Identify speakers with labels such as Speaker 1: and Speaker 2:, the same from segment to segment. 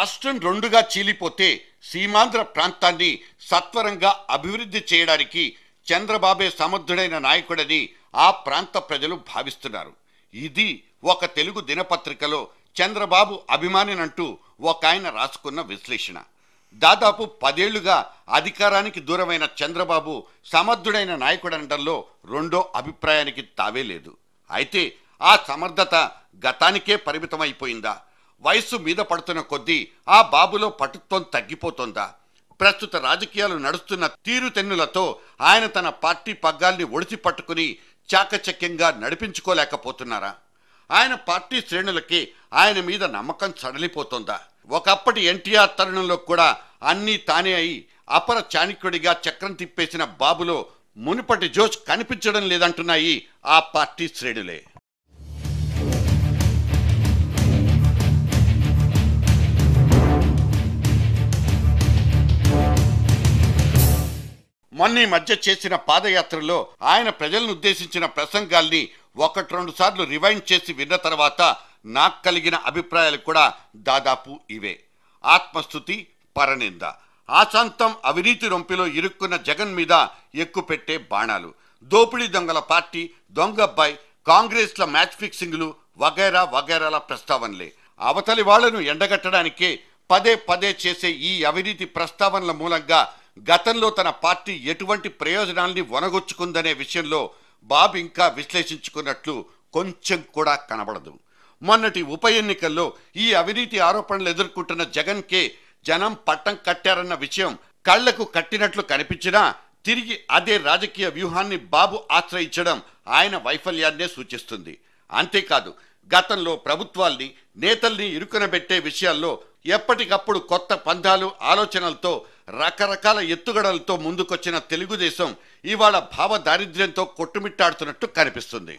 Speaker 1: రాష్ట్రం రెండుగా చీలిపోతే సీమాంధ్ర ప్రాంతాన్ని సత్వరంగా అభివృద్ధి చేయడానికి చంద్రబాబే సమర్థుడైన నాయకుడని ఆ ప్రాంత ప్రజలు భావిస్తున్నారు. ఇది ఒక తెలుగు దినపత్రికలో చంద్రబాబు అభిమానినంటూ ఒక ఆయన రాసుకున్న విశ్లేషణ. దాదాపు 10 ఏళ్లుగా అధికారానికి దూరమైన చంద్రబాబు సమర్థుడైన నాయకుడనడంలో రెండో అభిప్రాయానికి తావే లేదు. అయితే ఆ సమర్థత గతానికే పరిమితమైపోయిందా? వయస్సు మీద పడుతున్న కొద్దీ ఆ బాబులో పటుత్వం తగ్గిపోతుందా? ప్రస్తుత రాజకీయాలు నడుస్తున్న తీరుతెన్నులతో ఆయన తన పార్టీ పగ్గాల్ని ఒడిసి పట్టుకుని చాకచక్యంగా నడిపించుకోలేకపోతున్నారా? ఆయన పార్టీ శ్రేణులకి ఆయన మీద నమ్మకం సడలిపోతుందా? ఒకప్పటి ఎన్టీఆర్ తరుణంలో కూడా అన్నీ తానే అయి అపర చాణక్యుడిగా చక్రం తిప్పేసిన బాబులో మునుపటి జోష్ కనిపించడం లేదంటున్నాయి ఆ పార్టీ శ్రేణులే. మొన్న మధ్య చేసిన పాదయాత్రలో ఆయన ప్రజలను ఉద్దేశించిన ప్రసంగాల్ని 1-2 సార్లు రివైండ్ చేసి విన్న తర్వాత నాకు కలిగిన అభిప్రాయాలు కూడా దాదాపు ఇవే. ఆత్మస్థుతి, పరనింద, ఆశాంతం అవినీతి రొంపిలో ఇరుక్కున్న జగన్ మీద ఎక్కుపెట్టే బాణాలు, దోపిడీ దొంగల పార్టీ, దొంగబ్బాయి, కాంగ్రెస్ల మ్యాచ్ ఫిక్సింగ్లు వగైరా వగైరాల ప్రస్తావనలే. అవతలి వాళ్లను ఎండగట్టడానికే పదే పదే చేసే ఈ అవినీతి ప్రస్తావనల మూలంగా గతంలో తన పార్టీ ఎటువంటి ప్రయోజనాల్ని వనగొచ్చుకుందనే విషయంలో బాబు ఇంకా విశ్లేషించుకున్నట్లు కొంచెం కూడా కనబడదు. మొన్నటి ఉప ఎన్నికల్లో ఈ అవినీతి ఆరోపణలు ఎదుర్కొంటున్న జగన్కే జనం పట్టం కట్టారన్న విషయం కళ్లకు కట్టినట్లు కనిపించినా తిరిగి అదే రాజకీయ వ్యూహాన్ని బాబు ఆశ్రయించడం ఆయన వైఫల్యాన్నే సూచిస్తుంది. అంతేకాదు, గతంలో ప్రభుత్వాల్ని, నేతల్ని ఇరుకునబెట్టే విషయాల్లో ఎప్పటికప్పుడు కొత్త పంథాలు, ఆలోచనలతో, రకరకాల ఎత్తుగడలతో ముందుకొచ్చిన తెలుగుదేశం ఇవాళ భావ దారిద్ర్యంతో కొట్టుమిట్టాడుతున్నట్టు కనిపిస్తుంది.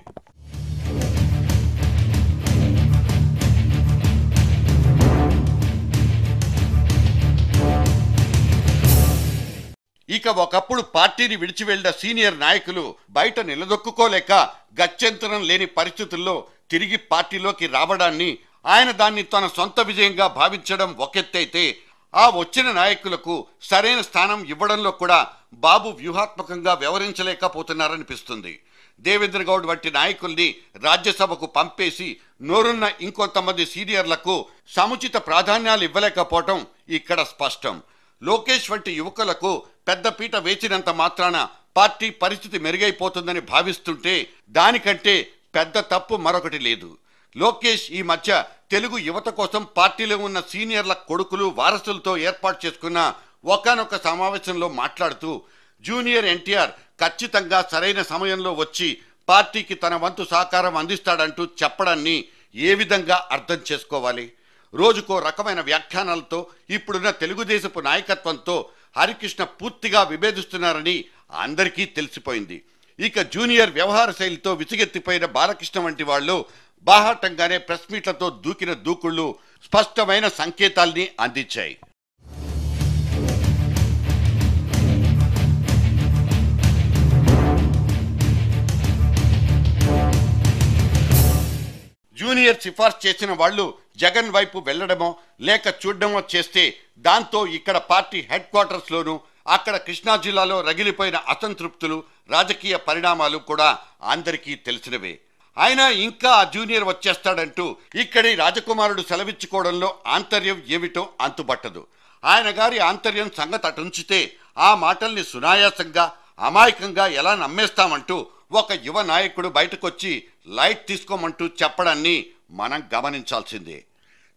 Speaker 1: ఇక ఒకప్పుడు పార్టీని విడిచి వెళ్లిన సీనియర్ నాయకులు బయట నిలదొక్కుకోలేక గత్యంతరం లేని పరిస్థితుల్లో తిరిగి పార్టీలోకి రావడాన్ని, ఆయన దాన్ని తన సొంత విజయంగా భావించడం ఒకెత్తైతే, ఆ వచ్చిన నాయకులకు సరైన స్థానం ఇవ్వడంలో కూడా బాబు వ్యూహాత్మకంగా వ్యవహరించలేకపోతున్నారనిపిస్తుంది. దేవేంద్ర గౌడ్ వంటి నాయకుల్ని రాజ్యసభకు పంపేసి నోరున్న ఇంకొంతమంది సీనియర్లకు సముచిత ప్రాధాన్యాలు ఇవ్వలేకపోవటం ఇక్కడ స్పష్టం. లోకేష్ వంటి యువకులకు పెద్దపీట వేసినంత మాత్రాన పార్టీ పరిస్థితి మెరుగైపోతుందని భావిస్తుంటే దానికంటే పెద్ద తప్పు మరొకటి లేదు. లోకేష్ ఈ మధ్య తెలుగు యువత కోసం పార్టీలో ఉన్న సీనియర్ల కొడుకులు, వారసులతో ఏర్పాటు చేసుకున్న ఒకానొక సమావేశంలో మాట్లాడుతూ జూనియర్ ఎన్టీఆర్ ఖచ్చితంగా సరైన సమయంలో వచ్చి పార్టీకి తన వంతు సహకారం అందిస్తాడంటూ చెప్పడాన్ని ఏ విధంగా అర్థం చేసుకోవాలి? రోజుకో రకమైన వ్యాఖ్యానాలతో ఇప్పుడున్న తెలుగుదేశపు నాయకత్వంతో హరికృష్ణ పూర్తిగా విభేదిస్తున్నారని అందరికీ తెలిసిపోయింది. ఇక జూనియర్ వ్యవహార శైలితో విసిగెత్తిపోయిన బాలకృష్ణ వంటి వాళ్ళు బాహాటంగానే ప్రెస్ మీట్లతో దూకిన దూకుళ్ళు స్పష్టమైన సంకేతాల్ని అందించాయి. జూనియర్ సిఫార్సు చేసిన వాళ్ళు జగన్ వైపు వెళ్లడమో లేక చూడడమో చేస్తే దాంతో ఇక్కడ పార్టీ హెడ్ క్వార్టర్స్లోనూ, అక్కడ కృష్ణా జిల్లాలో రగిలిపోయిన అసంతృప్తులు, రాజకీయ పరిణామాలు కూడా అందరికీ తెలిసినవే. అయినా ఇంకా ఆ జూనియర్ వచ్చేస్తాడంటూ ఇక్కడి రాజకుమారుడు సెలవిచ్చుకోవడంలో ఆంతర్యం ఏమిటో అంతుబట్టదు. ఆయన గారి ఆంతర్యం సంగతి అటుంచితే ఆ మాటల్ని సునాయాసంగా, అమాయకంగా ఎలా నమ్మేస్తామంటూ ఒక యువ నాయకుడు బయటకొచ్చి లైట్ తీసుకోమంటూ చెప్పడాన్ని మనం గమనించాల్సిందే.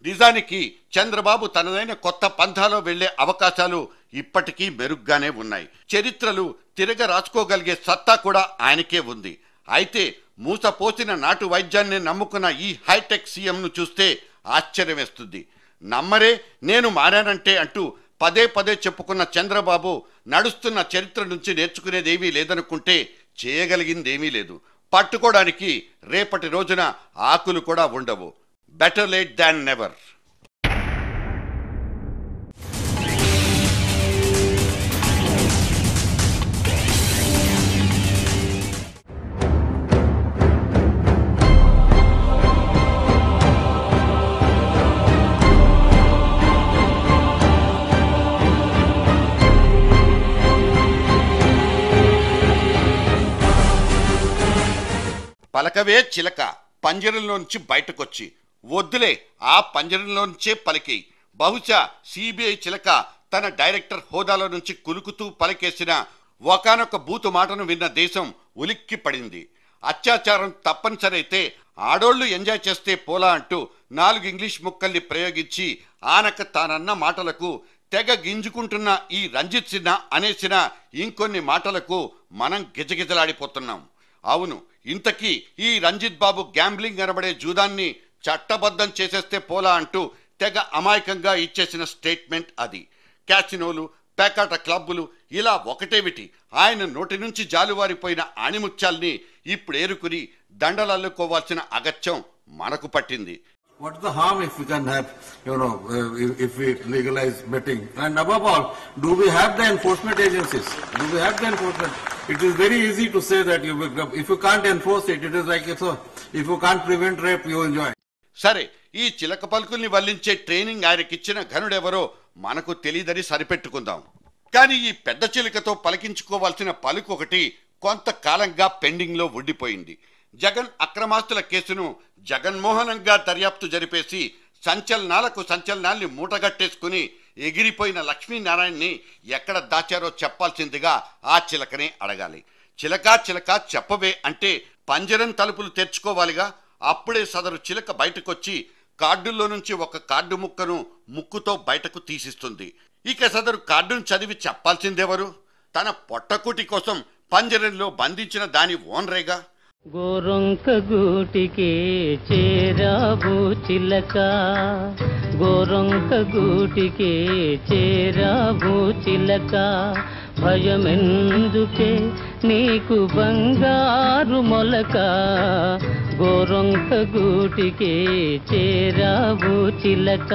Speaker 1: నిజానికి చంద్రబాబు తనదైన కొత్త పంథాలో వెళ్లే అవకాశాలు ఇప్పటికీ మెరుగ్గానే ఉన్నాయి. చరిత్రలు తిరగ రాసుకోగలిగే సత్తా కూడా ఆయనకే ఉంది. అయితే మూసపోసిన నాటు వైద్యాన్ని నమ్ముకున్న ఈ హైటెక్ సీఎంను చూస్తే ఆశ్చర్యం వేస్తుంది. నమ్మరే, నేను మారానంటే అంటూ పదే పదే చెప్పుకున్న చంద్రబాబు నడుస్తున్న చరిత్ర నుంచి నేర్చుకునేదేమీ లేదనుకుంటే చేయగలిగిందేమీ లేదు. పట్టుకోవడానికి రేపటి రోజున ఆకులు కూడా ఉండవు. Better late than never. పలకవే చిలక పంజరంలోంచి బయటకొచ్చి, వద్దులే ఆ పంజరంలోంచే పలికి. బహుశా సిబిఐ చిలక తన డైరెక్టర్ హోదాలో నుంచి కులుకుతూ పలికేసిన ఒకానొక బూతు మాటను విన్న దేశం ఉలిక్కి పడింది. అత్యాచారం తప్పనిసరైతే ఆడోళ్లు ఎంజాయ్ చేస్తే పోలా అంటూ 4 ఇంగ్లీష్ ముక్కల్ని ప్రయోగించి ఆనక తానన్న మాటలకు తెగ గింజుకుంటున్న ఈ రంజిత్ సిన్హా అనేసిన ఇంకొన్ని మాటలకు మనం గిజగిజలాడిపోతున్నాం. అవును, ఇంతకీ ఈ రంజిత్ బాబు గ్యాంబ్లింగ్ అనబడే జూదాన్ని చట్టబద్ధం చేసేస్తే పోలా అంటూ తెగ అమాయకంగా ఇచ్చేసిన స్టేట్మెంట్ అది. క్యాసినోలు, పేకాట క్లబ్బులు ఇలా ఒకటేమిటి, ఆయన నోటి నుంచి జాలువారిపోయిన ఆణిముత్యాల్ని ఇప్పుడు ఏరుకుని దండలల్లుకోవాల్సిన అగత్యం మనకు పట్టింది.
Speaker 2: What is the harm if we can have, if we legalize betting? And above all, do we have the enforcement agencies? Do we have the enforcement? It is very easy to say that if you can't enforce it, it is like if you can't prevent rape, you enjoy.
Speaker 1: సరే, ఈ చిలక పలుకుల్ని వల్లించే training ఆయనకిచ్చిన ఘనుడెవరో మనకు తెలియదని సరిపెట్టుకుందాం. కానీ ఈ పెద్ద చిలుకతో పలికించుకోవాల్సిన పలుకు ఒకటి కొంతకాలంగా పెండింగ్లో ఉండిపోయింది. జగన్ అక్రమాస్తుల కేసును జగన్మోహనంగా దర్యాప్తు జరిపేసి సంచలనాలకు సంచలనాల్ని మూటగట్టేసుకుని ఎగిరిపోయిన లక్ష్మీనారాయణని ఎక్కడ దాచారో చెప్పాల్సిందిగా ఆ చిలకనే అడగాలి. చిలకా చిలక చెప్పవే అంటే పంజరం తలుపులు తెరుచుకోవాలిగా. అప్పుడే సదరు చిలక బయటకొచ్చి కార్డుల్లో నుంచి ఒక కార్డు ముక్కను ముక్కుతో బయటకు తీసిస్తుంది. ఇక సదరు కార్డును చదివి చెప్పాల్సిందెవరు? తన పొట్టకుటి కోసం పంజరంలో బంధించిన దాని ఓనరేగా.
Speaker 3: గోరొంక గూటికి చేరావు చిలక, గోరొంక గూటికి చేరావు చిలక, భయమెందుకే నీకు బంగారు మొలక, గోరొంక గూటికి చేరావు చిలక.